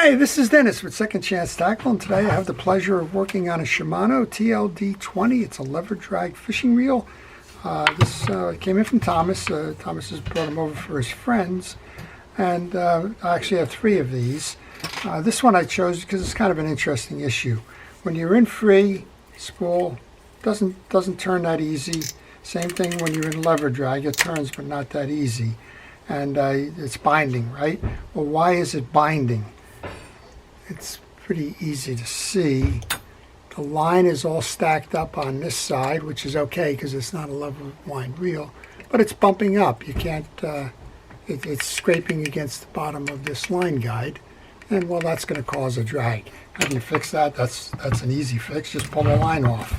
Hi, this is Dennis with Second Chance Tackle, and today I have the pleasure of working on a Shimano TLD 20. It's a lever drag fishing reel. This came in from Thomas. Thomas has brought them over for his friends, and I actually have 3 of these. This one I chose because it's kind of an interesting issue. When you're in free, spool doesn't turn that easy. Same thing when you're in lever drag, it turns but not that easy. And it's binding, right? Well, why is it binding? It's pretty easy to see. The line is all stacked up on this side, which is okay because it's not a level wind reel, but it's bumping up. You can't, it's scraping against the bottom of this line guide, and well, that's going to cause a drag. How do you fix that? That's an easy fix. Just pull the line off.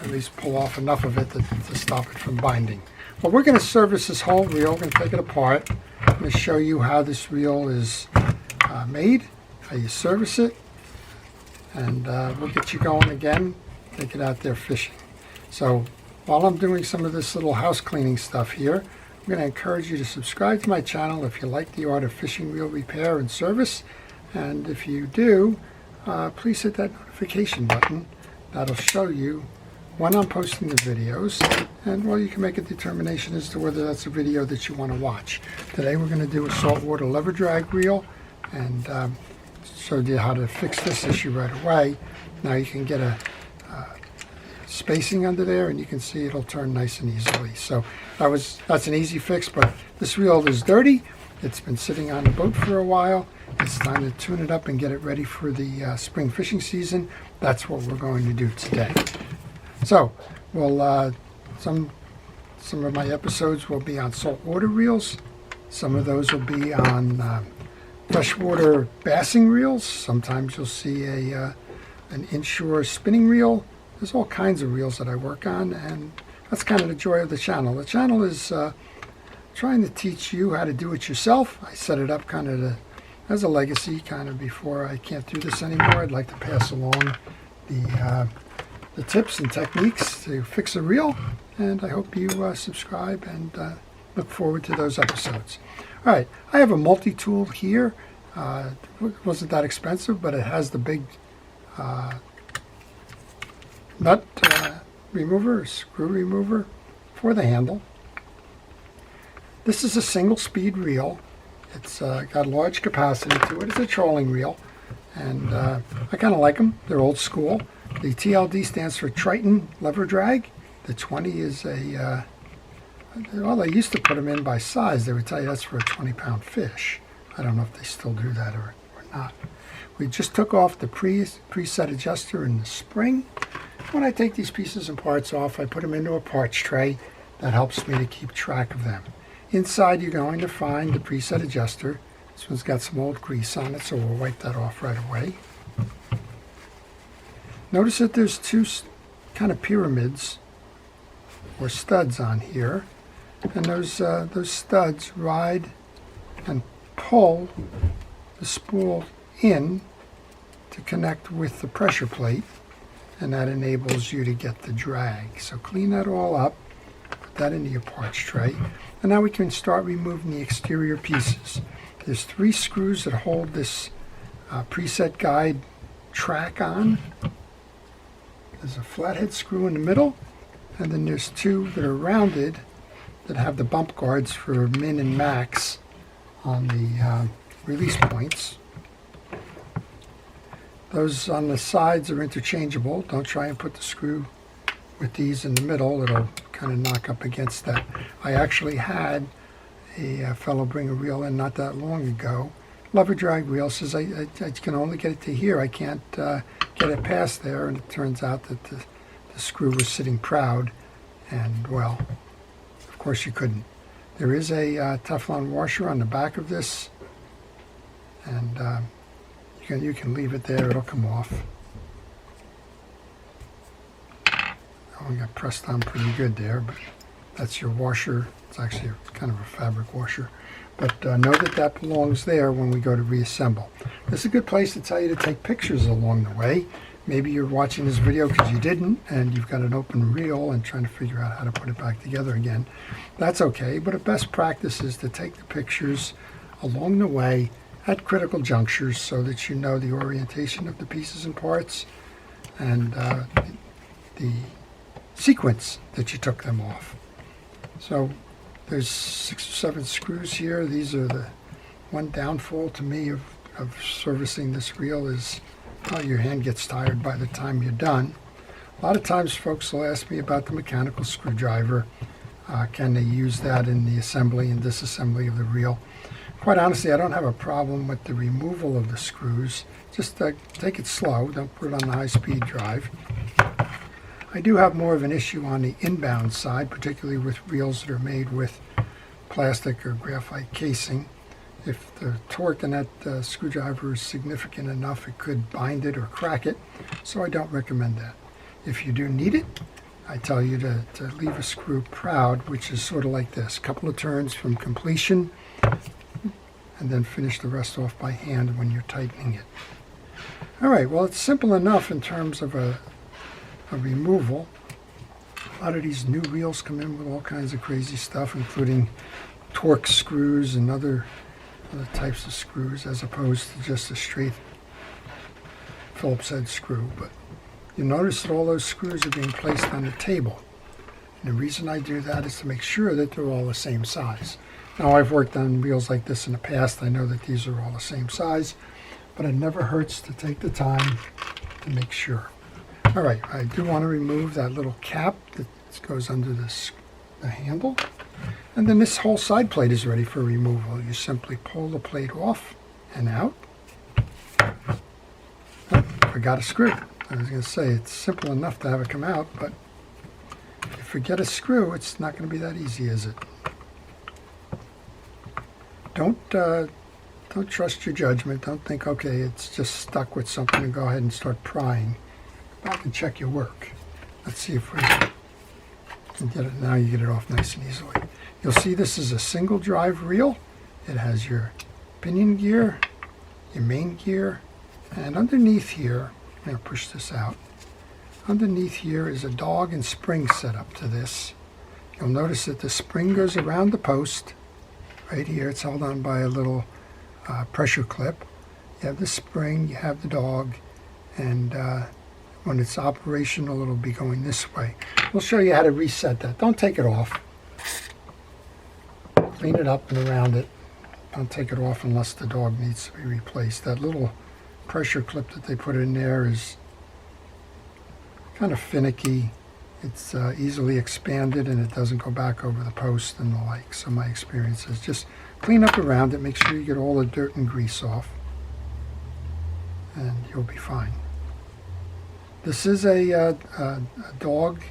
At least pull off enough of it to stop it from binding. Well, we're going to service this whole reel. We're going to take it apart. I'm going to show you how this reel is made, how you service it, and we'll get you going again, take it out there fishing. So while I'm doing some of this little house cleaning stuff here, I'm going to encourage you to subscribe to my channel if you like the art of fishing reel repair and service, and if you do, please hit that notification button. That'll show you when I'm posting the videos, and well, you can make a determination as to whether that's a video that you want to watch. Today we're going to do a saltwater lever drag reel, and showed you how to fix this issue right away. Now you can get a spacing under there, and you can see it'll turn nice and easily. So that's an easy fix, but this reel is dirty. It's been sitting on the boat for a while. It's time to tune it up and get it ready for the spring fishing season. That's what we're going to do today. So, well, some of my episodes will be on saltwater reels. Some of those will be on freshwater bassing reels. Sometimes you'll see an inshore spinning reel. There's all kinds of reels that I work on, and that's kind of the joy of the channel. The channel is trying to teach you how to do it yourself. I set it up kind of as a legacy, kind of before I can't do this anymore. I'd like to pass along the tips and techniques to fix a reel, and I hope you subscribe and look forward to those episodes. All right, I have a multi-tool here. It wasn't that expensive, but it has the big nut remover, screw remover for the handle. This is a single speed reel. It's got large capacity to it. It's a trolling reel, and I kind of like them. They're old school. The TLD stands for Triton Lever Drag. The 20 is a, well, they used to put them in by size. They would tell you that's for a 20-pound fish. I don't know if they still do that or not. We just took off the preset adjuster in the spring. When I take these pieces and parts off, I put them into a parts tray. That helps me to keep track of them. Inside, you're going to find the preset adjuster. This one's got some old grease on it, so we'll wipe that off right away. Notice that there's 2 kind of pyramids or studs on here, and those studs ride and pull the spool in to connect with the pressure plate, and that enables you to get the drag. So clean that all up, put that into your parts tray, and now we can start removing the exterior pieces. There's 3 screws that hold this preset guide track on. There's a flathead screw in the middle, and then there's 2 that are rounded that have the bump guards for min and max on the release points. Those on the sides are interchangeable. Don't try and put the screw with these in the middle. It'll kind of knock up against that. I actually had a fellow bring a reel in not that long ago. Lever drag reel, says I can only get it to here. I can't get it past there, and it turns out that the screw was sitting proud, and well, of course you couldn't. There is a Teflon washer on the back of this, and you can leave it there. It'll come off. Oh, we got pressed on pretty good there, but that's your washer. It's actually kind of a fabric washer. But know that that belongs there when we go to reassemble. This is a good place to tell you to take pictures along the way. Maybe you're watching this video because you didn't, and you've got an open reel and trying to figure out how to put it back together again. That's okay, but a best practice is to take the pictures along the way at critical junctures so that you know the orientation of the pieces and parts and the sequence that you took them off. So there's 6 or 7 screws here. These are the one downfall to me of servicing this reel is your hand gets tired by the time you're done. A lot of times folks will ask me about the mechanical screwdriver. Can they use that in the assembly and disassembly of the reel? Quite honestly, I don't have a problem with the removal of the screws. Just take it slow. Don't put it on the high-speed drive. I do have more of an issue on the inbound side, particularly with reels that are made with plastic or graphite casing. If the torque in that screwdriver is significant enough, it could bind it or crack it, so I don't recommend that. If you do need it, I tell you to leave a screw proud, which is sort of like this. A couple of turns from completion, and then finish the rest off by hand when you're tightening it. All right, well, it's simple enough in terms of a removal. A lot of these new reels come in with all kinds of crazy stuff, including Torx screws and other types of screws, as opposed to just a straight Phillips head screw. But you notice that all those screws are being placed on the table. And the reason I do that is to make sure that they're all the same size. Now, I've worked on reels like this in the past. I know that these are all the same size, but it never hurts to take the time to make sure. All right, I do want to remove that little cap that goes under the handle. And then this whole side plate is ready for removal. You simply pull the plate off and out. Oh, forgot a screw. I was going to say, it's simple enough to have it come out, but if you forget a screw, it's not going to be that easy, is it? Don't trust your judgment. Don't think, okay, it's just stuck with something, and go ahead and start prying. Go back and check your work. Let's see if we can get it. Now you get it off nice and easily. You'll see this is a single drive reel. It has your pinion gear, your main gear, and underneath here, I'm going to push this out. Underneath here is a dog and spring setup to this. You'll notice that the spring goes around the post. Right here, it's held on by a little pressure clip. You have the spring, you have the dog, and when it's operational, it'll be going this way. We'll show you how to reset that. Don't take it off. Clean it up and around it. Don't take it off unless the dog needs to be replaced. That little pressure clip that they put in there is kind of finicky. It's easily expanded and it doesn't go back over the post and the like. So my experience is just clean up around it. Make sure you get all the dirt and grease off, and you'll be fine. This is a dog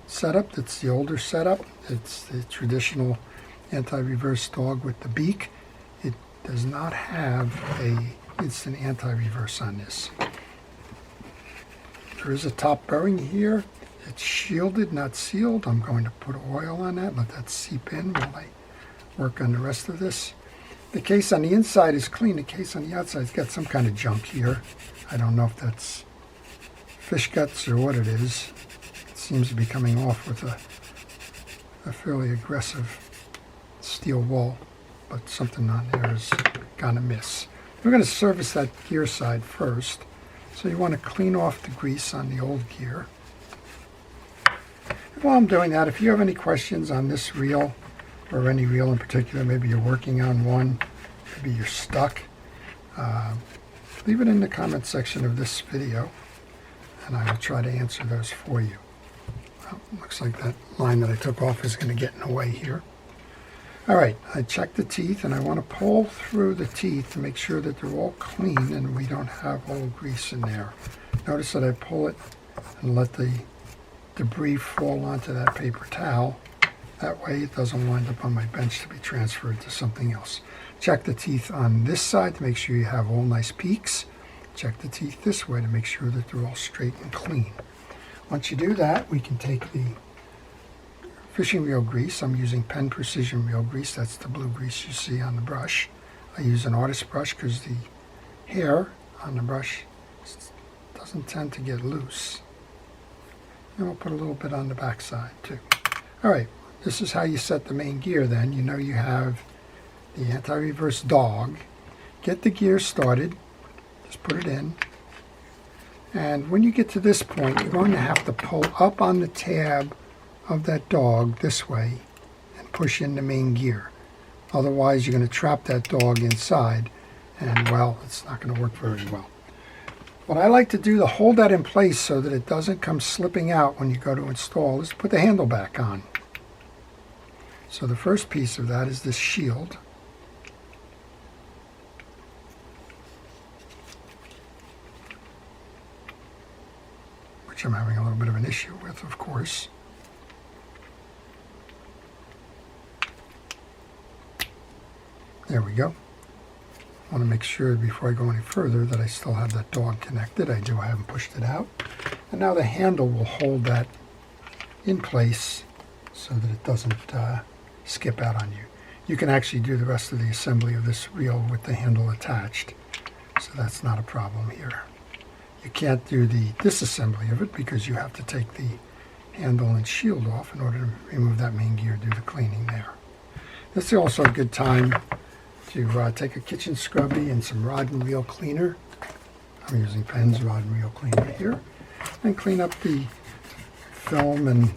setup. That's the older setup. It's the traditional anti-reverse dog with the beak. It does not have a instant anti-reverse on this. There is a top bearing here. It's shielded, not sealed. I'm going to put oil on that, let that seep in while I work on the rest of this. The case on the inside is clean. The case on the outside's got some kind of junk here. I don't know if that's fish guts or what it is. It seems to be coming off with a fairly aggressive steel wall, but something on there is gonna miss. We're going to service that gear side first. So you want to clean off the grease on the old gear. And while I'm doing that, if you have any questions on this reel, or any reel in particular, maybe you're working on one, maybe you're stuck, leave it in the comment section of this video, and I will try to answer those for you. Well, looks like that line that I took off is going to get in the way here. All right, I checked the teeth, and I want to pull through the teeth to make sure that they're all clean and we don't have old grease in there. Notice that I pull it and let the debris fall onto that paper towel. That way it doesn't wind up on my bench to be transferred to something else. Check the teeth on this side to make sure you have all nice peaks. Check the teeth this way to make sure that they're all straight and clean. Once you do that, we can take the fishing reel grease. I'm using Penn Precision reel grease. That's the blue grease you see on the brush. I use an artist brush because the hair on the brush doesn't tend to get loose. And we'll put a little bit on the back side too. All right, this is how you set the main gear then. You know you have the anti-reverse dog get the gear started. Just put it in. And when you get to this point, you're going to have to pull up on the tab of that dog this way and push in the main gear. Otherwise, you're going to trap that dog inside, and, well, it's not going to work very well. What I like to do to hold that in place so that it doesn't come slipping out when you go to install is put the handle back on. So the first piece of that is this shield. Which I'm having a little bit of an issue with, of course. There we go. I want to make sure before I go any further that I still have that dog connected. I do. I haven't pushed it out. And now the handle will hold that in place so that it doesn't skip out on you. You can actually do the rest of the assembly of this reel with the handle attached, so that's not a problem here. You can't do the disassembly of it because you have to take the handle and shield off in order to remove that main gear, do the cleaning there. This is also a good time to take a kitchen scrubby and some rod and reel cleaner. I'm using Penn's rod and reel cleaner here, and clean up the film and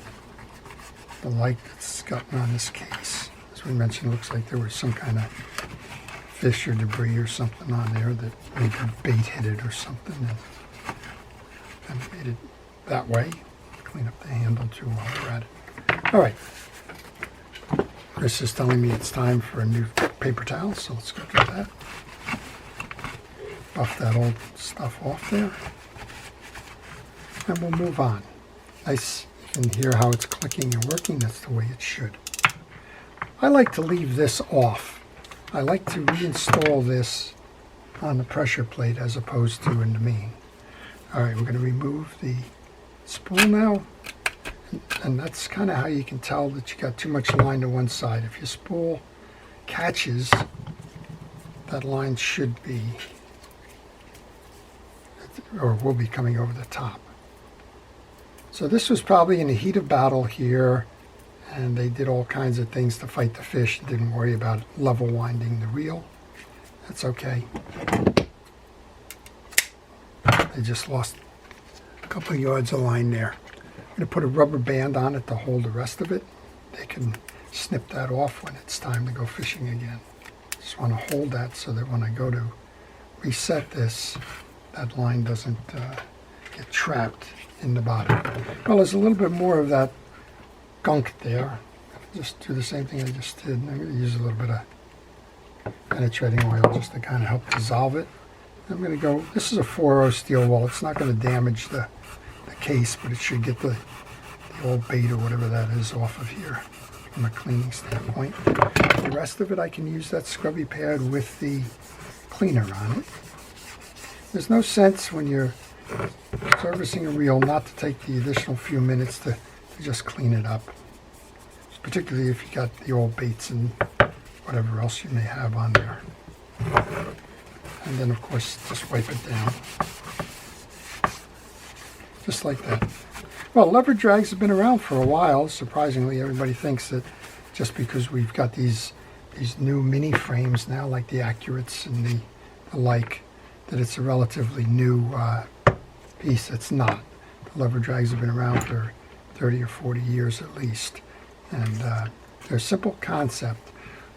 the like that's gotten on this case. As we mentioned, it looks like there was some kind of fish or debris or something on there that maybe bait hit it or something, and made it that way. Clean up the handle too while we're at it. All right. Chris is telling me it's time for a new paper towel, so let's go do that. Buff that old stuff off there. And we'll move on. Nice. You can hear how it's clicking and working. That's the way it should. I like to leave this off. I like to reinstall this on the pressure plate as opposed to in the main. All right, we're going to remove the spool now. And that's kind of how you can tell that you got too much line to one side. If your spool catches, that line should be, or will be coming over the top. So this was probably in the heat of battle here, and they did all kinds of things to fight the fish and didn't worry about level winding the reel. That's okay. They just lost a couple of yards of line there. I'm going to put a rubber band on it to hold the rest of it. They can snip that off when it's time to go fishing again. Just want to hold that so that when I go to reset this, that line doesn't get trapped in the bottom. Well, there's a little bit more of that gunk there. Just do the same thing I just did. I'm going to use a little bit of penetrating oil just to kind of help dissolve it. I'm going to go, this is a 4.0 steel wool. It's not going to damage the case, but it should get the old bait or whatever that is off of here from a cleaning standpoint. The rest of it I can use that scrubby pad with the cleaner on it. There's no sense when you're servicing a reel not to take the additional few minutes to just clean it up, particularly if you got the old baits and whatever else you may have on there. And then of course just wipe it down. Just like that. Well, lever drags have been around for a while. Surprisingly, everybody thinks that just because we've got these new mini frames now, like the Accurates and the like, that it's a relatively new piece. It's not. The lever drags have been around for 30 or 40 years at least. And they're a simple concept.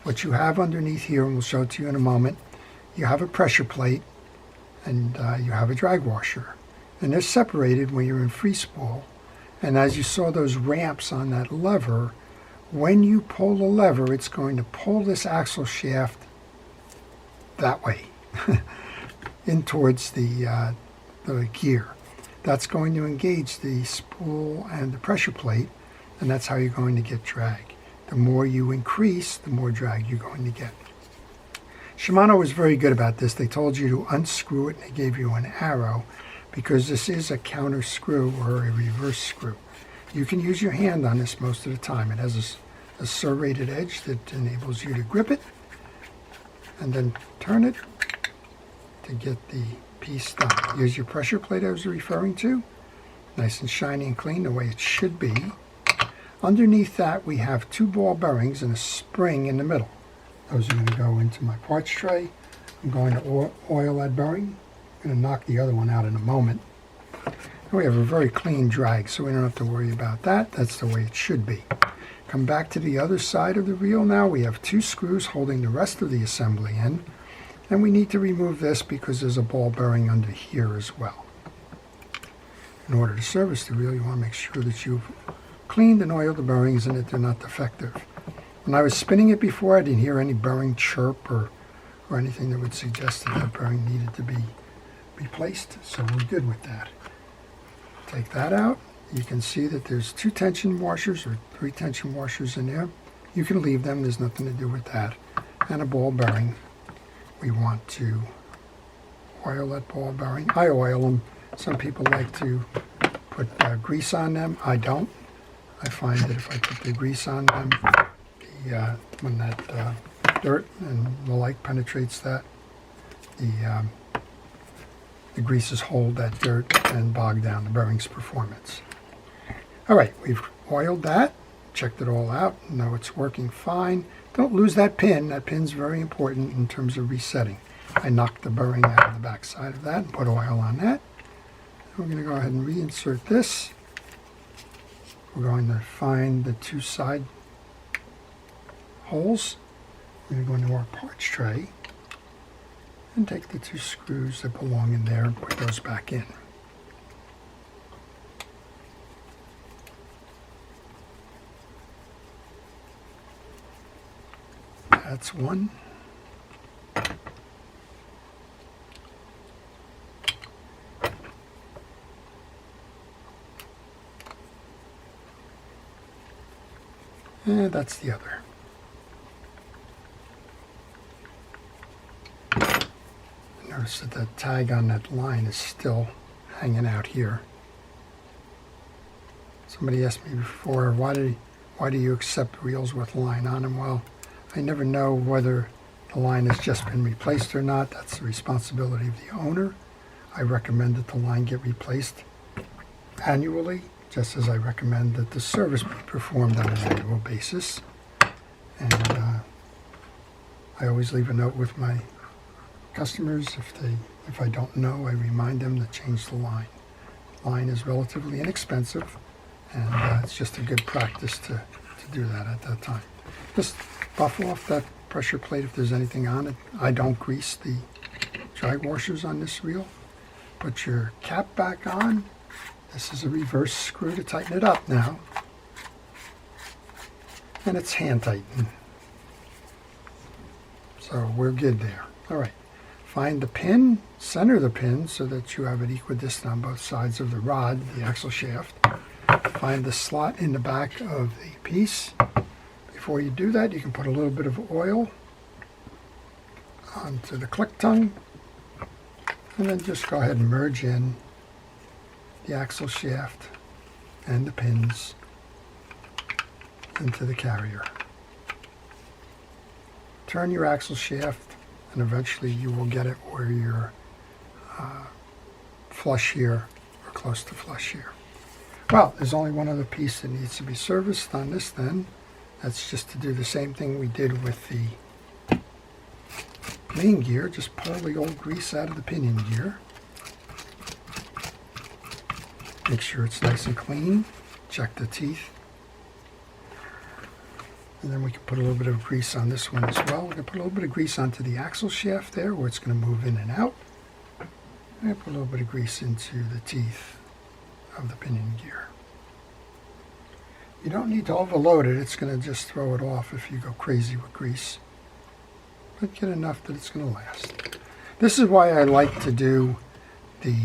What you have underneath here, and we'll show it to you in a moment, you have a pressure plate and you have a drag washer. And they're separated when you're in free spool. And as you saw those ramps on that lever, when you pull the lever, it's going to pull this axle shaft that way, in towards the gear. That's going to engage the spool and the pressure plate, and that's how you're going to get drag. The more you increase, the more drag you're going to get. Shimano was very good about this. They told you to unscrew it, and they gave you an arrow, because this is a counter screw or a reverse screw. You can use your hand on this most of the time. It has a serrated edge that enables you to grip it and then turn it to get the piece done. Here's your pressure plate I was referring to. Nice and shiny and clean the way it should be. Underneath that we have 2 ball bearings and a spring in the middle. Those are going to go into my parts tray. I'm going to oil that bearing. I'm going to knock the other one out in a moment. And we have a very clean drag, so we don't have to worry about that. That's the way it should be. Come back to the other side of the reel now. We have 2 screws holding the rest of the assembly in. And we need to remove this because there's a ball bearing under here as well. In order to service the reel, you want to make sure that you've cleaned and oiled the bearings and that they're not defective. When I was spinning it before, I didn't hear any bearing chirp or anything that would suggest that that bearing needed to be replaced, so we're good with that. Take that out. You can see that there's 2 tension washers or 3 tension washers in there. You can leave them, there's nothing to do with that. And a ball bearing. We want to oil that ball bearing. I oil them. Some people like to put grease on them. I don't. I find that if I put the grease on them, when that dirt and the light penetrates that, the greases hold that dirt and bog down the bearing's performance. All right, we've oiled that, checked it all out, know it's working fine. Don't lose that pin. That pin's very important in terms of resetting. I knocked the bearing out of the back side of that and put oil on that. We're going to go ahead and reinsert this. We're going to find the 2 side holes. We're going to go into our parts tray and take the 2 screws that belong in there and put those back in. That's one. And that's the other. Notice that the tag on that line is still hanging out here. Somebody asked me before, why do you accept reels with line on them? Well, I never know whether the line has just been replaced or not. That's the responsibility of the owner. I recommend that the line get replaced annually, just as I recommend that the service be performed on an annual basis. And I always leave a note with my customers. If I don't know, I remind them to change the line. Line is relatively inexpensive, and it's just a good practice to do that at that time. Just buff off that pressure plate if there's anything on it. I don't grease the drag washers on this reel. Put your cap back on. This is a reverse screw to tighten it up now. And it's hand tightened. So we're good there. All right. Find the pin, center the pin so that you have it equidistant on both sides of the rod, the axle shaft. Find the slot in the back of the piece. Before you do that, you can put a little bit of oil onto the click tongue, and then just go ahead and merge in the axle shaft and the pins into the carrier. Turn your axle shaft, and eventually you will get it where you're flush here or close to flush here. Well, there's only one other piece that needs to be serviced on this then. That's just to do the same thing we did with the main gear. Just pull the old grease out of the pinion gear. Make sure it's nice and clean. Check the teeth. And then we can put a little bit of grease on this one as well. We're going to put a little bit of grease onto the axle shaft there where it's going to move in and out. And put a little bit of grease into the teeth of the pinion gear. You don't need to overload it. It's going to just throw it off if you go crazy with grease. But get enough that it's going to last. This is why I like to do the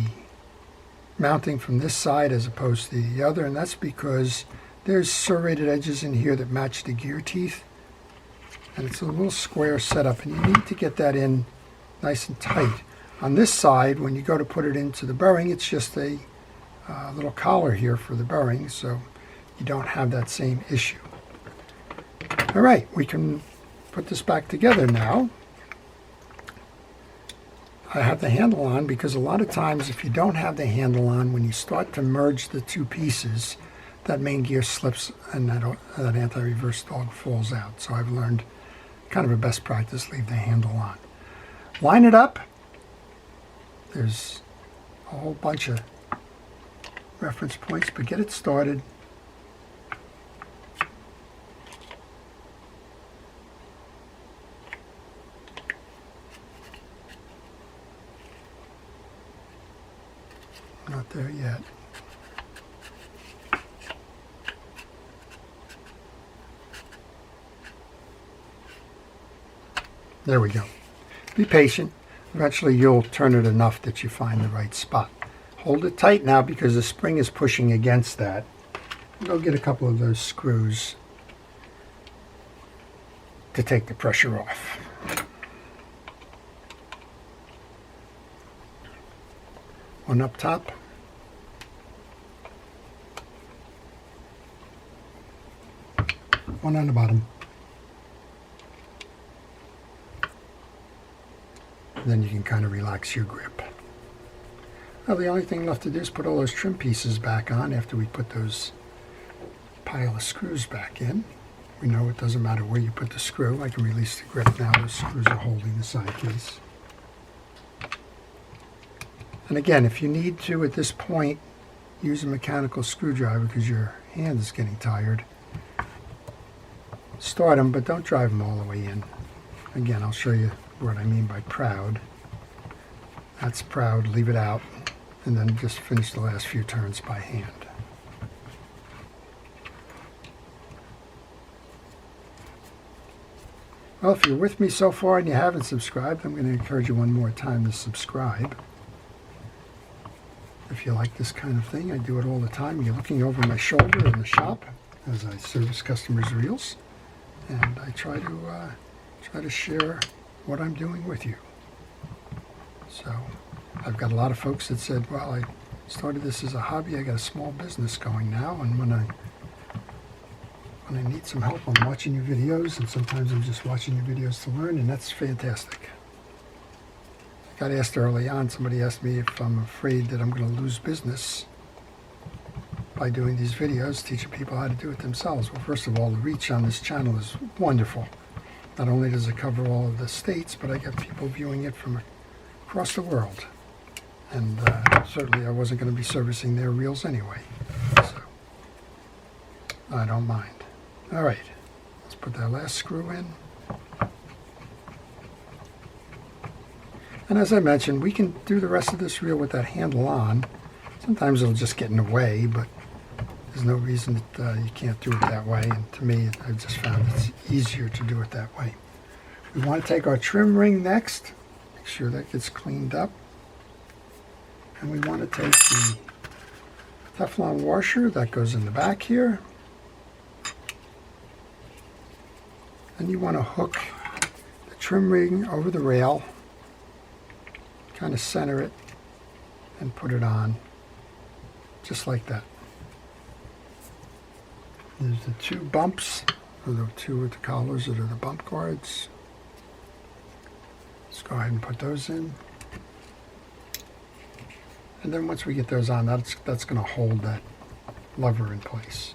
mounting from this side as opposed to the other, and that's because there's serrated edges in here that match the gear teeth, and it's a little square setup, and you need to get that in nice and tight. On this side, when you go to put it into the bearing, it's just a little collar here for the bearing, so you don't have that same issue. All right, we can put this back together now. I have the handle on because a lot of times if you don't have the handle on, when you start to merge the two pieces, that main gear slips and that anti-reverse dog falls out. So I've learned kind of a best practice, leave the handle on. Line it up. There's a whole bunch of reference points, but get it started. Not there yet. There we go. Be patient. Eventually you'll turn it enough that you find the right spot. Hold it tight now because the spring is pushing against that. Go get a couple of those screws to take the pressure off. One up top. One on the bottom. Then you can kind of relax your grip. Well, the only thing left to do is put all those trim pieces back on after we put those pile of screws back in. We know it doesn't matter where you put the screw. I can release the grip now. Those screws are holding the side case. And again, if you need to at this point use a mechanical screwdriver because your hand is getting tired, start them, but don't drive them all the way in. Again, I'll show you what I mean by proud. That's proud, leave it out, and then just finish the last few turns by hand. Well, if you're with me so far and you haven't subscribed, I'm going to encourage you one more time to subscribe. If you like this kind of thing, I do it all the time. You're looking over my shoulder in the shop as I service customers' reels, and I try to share what I'm doing with you. So I've got a lot of folks that said, well, I started this as a hobby. I got a small business going now, and when I need some help, I'm watching your videos, and sometimes I'm just watching your videos to learn, and that's fantastic. I got asked early on, somebody asked me if I'm afraid that I'm going to lose business by doing these videos, teaching people how to do it themselves. Well, first of all, the reach on this channel is wonderful. Not only does it cover all of the states, but I get people viewing it from across the world. And certainly I wasn't going to be servicing their reels anyway, so I don't mind. All right, let's put that last screw in. And as I mentioned, we can do the rest of this reel with that handle on. Sometimes it'll just get in the way, but there's no reason that you can't do it that way. And to me, I've just found it's easier to do it that way. We want to take our trim ring next. Make sure that gets cleaned up. And we want to take the Teflon washer that goes in the back here. And you want to hook the trim ring over the rail, kind of center it, and put it on, just like that. There's the two bumps, or the two with the collars that are the bump guards. Let's go ahead and put those in. And then once we get those on, that's going to hold that lever in place.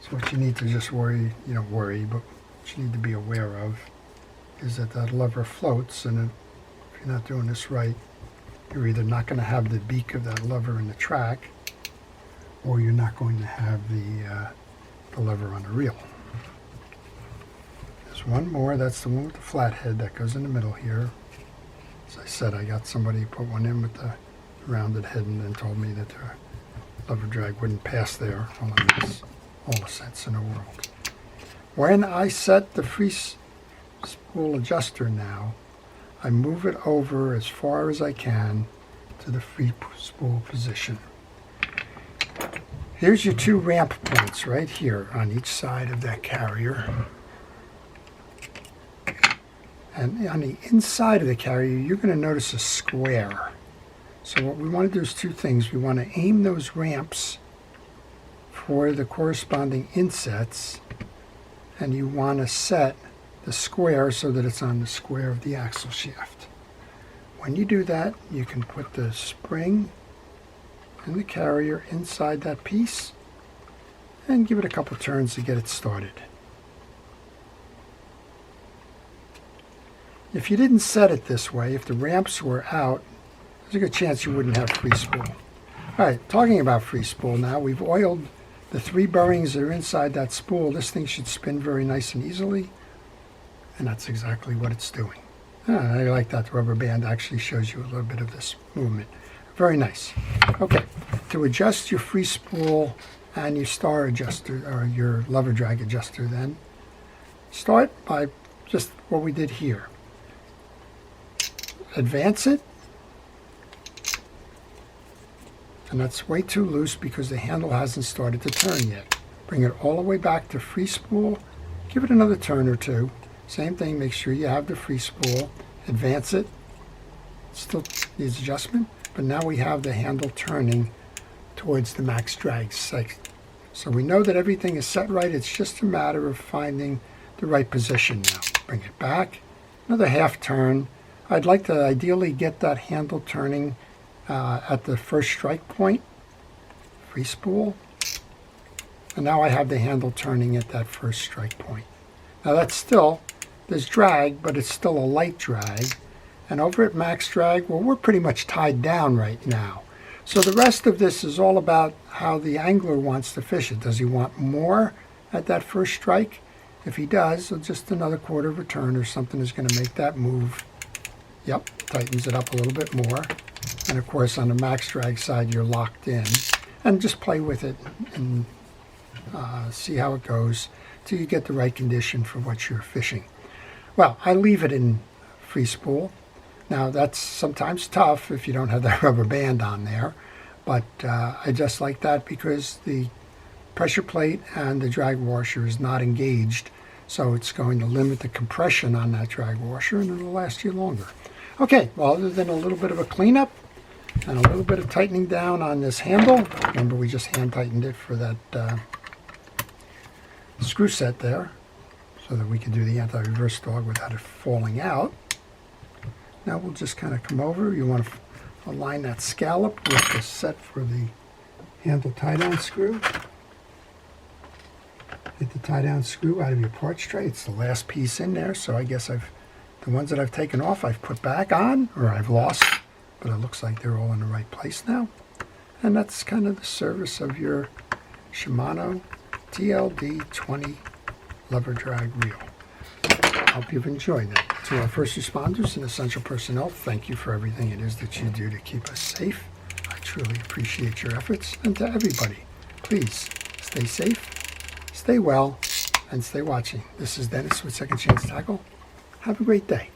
So what you need to just worry, but what you need to be aware of is that that lever floats, and if you're not doing this right, you're either not going to have the beak of that lever in the track, or you're not going to have the lever on the reel. There's one more. That's the one with the flat head that goes in the middle here. As I said, I got somebody put one in with the rounded head and then told me that the lever drag wouldn't pass there. Well, that makes all the sense in the world. When I set the free spool adjuster now, I move it over as far as I can to the free spool position. Here's your two ramp points right here on each side of that carrier. And on the inside of the carrier, you're going to notice a square. So what we want to do is two things. We want to aim those ramps for the corresponding insets, and you want to set the square so that it's on the square of the axle shaft. When you do that, you can put the spring and the carrier inside that piece and give it a couple turns to get it started. If you didn't set it this way, if the ramps were out, there's a good chance you wouldn't have free spool. All right, talking about free spool now, we've oiled the 3 bearings that are inside that spool. This thing should spin very nice and easily, and that's exactly what it's doing. I like that the rubber band actually shows you a little bit of this movement. Very nice. Okay, to adjust your free spool and your star adjuster, or your lever drag adjuster then, start by just what we did here. Advance it, and that's way too loose because the handle hasn't started to turn yet. Bring it all the way back to free spool, give it another turn or two. Same thing, make sure you have the free spool, advance it, still needs adjustment, but now we have the handle turning towards the max drag site. So we know that everything is set right, it's just a matter of finding the right position now. Bring it back, another half turn. I'd like to ideally get that handle turning at the first strike point, free spool, and now I have the handle turning at that first strike point. Now that's still, there's drag, but it's still a light drag, and over at max drag, well, we're pretty much tied down right now. So the rest of this is all about how the angler wants to fish it. Does he want more at that first strike? If he does, so just another quarter of a turn or something is going to make that move. Yep, tightens it up a little bit more. And of course on the max drag side you're locked in. And just play with it and see how it goes till you get the right condition for what you're fishing. Well, I leave it in free spool. Now that's sometimes tough if you don't have that rubber band on there. But I just like that because the pressure plate and the drag washer is not engaged. So it's going to limit the compression on that drag washer and it'll last you longer. Okay, well, other than a little bit of a cleanup and a little bit of tightening down on this handle, remember we just hand tightened it for that screw set there so that we can do the anti-reverse dog without it falling out. Now we'll just kind of come over. You want to align that scallop with the set for the handle tie-down screw. Get the tie-down screw out of your parts tray. It's the last piece in there, so I guess the ones that I've taken off I've put back on, or I've lost, but it looks like they're all in the right place now. And that's kind of the service of your Shimano TLD 20 lever drag reel. I hope you've enjoyed that. To our first responders and essential personnel, thank you for everything it is that you do to keep us safe. I truly appreciate your efforts. And to everybody, please stay safe, stay well, and stay watching. This is Dennis with Second Chance Tackle. Have a great day.